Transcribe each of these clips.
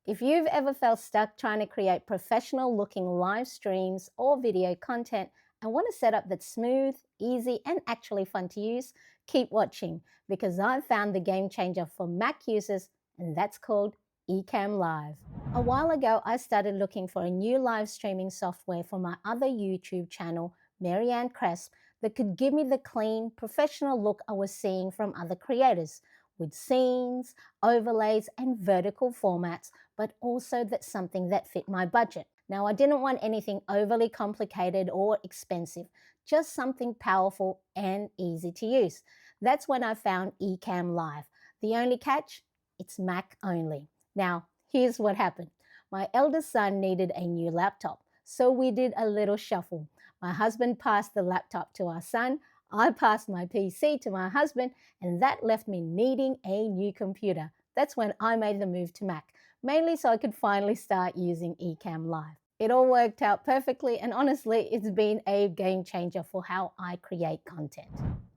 If you've ever felt stuck trying to create professional looking live streams or video content and want a setup that's smooth, easy, and actually fun to use, keep watching because I've found the game changer for Mac users, and that's called Ecamm Live. A while ago, I started looking for a new live streaming software for my other YouTube channel, Marianne Cresp, that could give me the clean, professional look I was seeing from other creators, with scenes, overlays, and vertical formats, but also that's something that fit my budget. Now, I didn't want anything overly complicated or expensive, just something powerful and easy to use. That's when I found Ecamm Live. The only catch? It's Mac only. Now, here's what happened. My eldest son needed a new laptop, so we did a little shuffle. My husband passed the laptop to our son, I passed my PC to my husband, and that left me needing a new computer. That's when I made the move to Mac, mainly so I could finally start using Ecamm Live. It all worked out perfectly, and honestly, it's been a game changer for how I create content.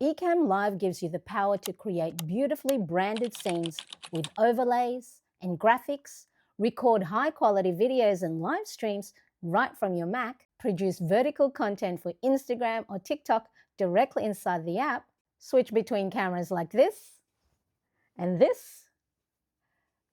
Ecamm Live gives you the power to create beautifully branded scenes with overlays and graphics, record high-quality videos and live streams right from your Mac, produce vertical content for Instagram or TikTok directly inside the app, switch between cameras like this and this,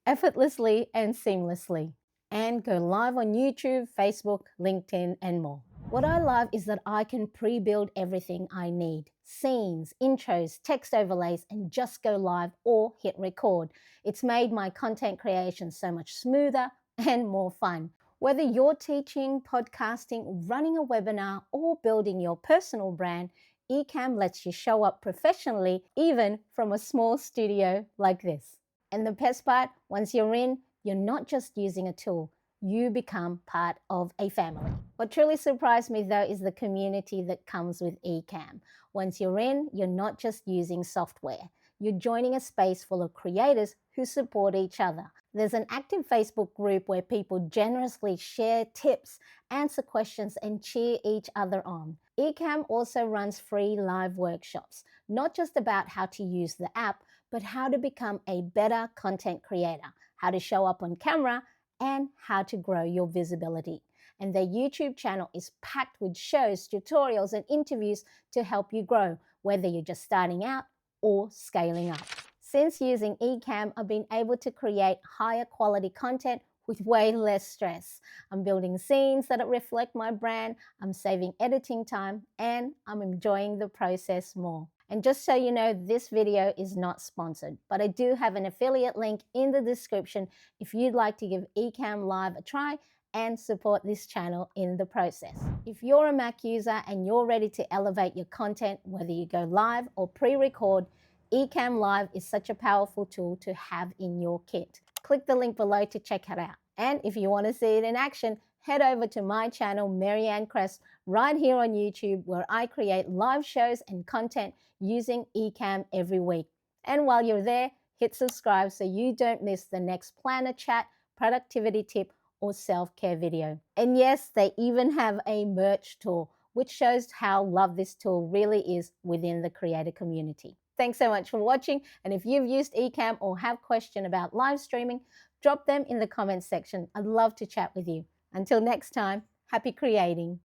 effortlessly and seamlessly, and go live on YouTube, Facebook, LinkedIn, and more. What I love is that I can pre-build everything I need: scenes, intros, text overlays, and just go live or hit record. It's made my content creation so much smoother and more fun. Whether you're teaching, podcasting, running a webinar, or building your personal brand, Ecamm lets you show up professionally even from a small studio like this. And the best part, once you're in, you're not just using a tool, you become part of a family. What truly surprised me though is the community that comes with Ecamm. Once you're in, you're not just using software. You're joining a space full of creators who support each other. There's an active Facebook group where people generously share tips, answer questions, and cheer each other on. Ecamm also runs free live workshops, not just about how to use the app, but how to become a better content creator, how to show up on camera, and how to grow your visibility. And their YouTube channel is packed with shows, tutorials, and interviews to help you grow, whether you're just starting out or scaling up. Since using Ecamm, I've been able to create higher quality content with way less stress. I'm building scenes that reflect my brand, I'm saving editing time, and I'm enjoying the process more. And just so you know, this video is not sponsored, but I do have an affiliate link in the description if you'd like to give Ecamm Live a try and support this channel in the process. If you're a Mac user and you're ready to elevate your content, whether you go live or pre-record, Ecamm Live is such a powerful tool to have in your kit. Click the link below to check it out. And if you want to see it in action, head over to my channel, Marianne Cresp, right here on YouTube, where I create live shows and content using Ecamm every week. And while you're there, hit subscribe so you don't miss the next planner chat, productivity tip, or self-care video. And yes, they even have a merch tool, which shows how loved this tool really is within the creator community. Thanks so much for watching, and if you've used Ecamm or have questions about live streaming, drop them in the comments section. I'd love to chat with you. Until next time, happy creating.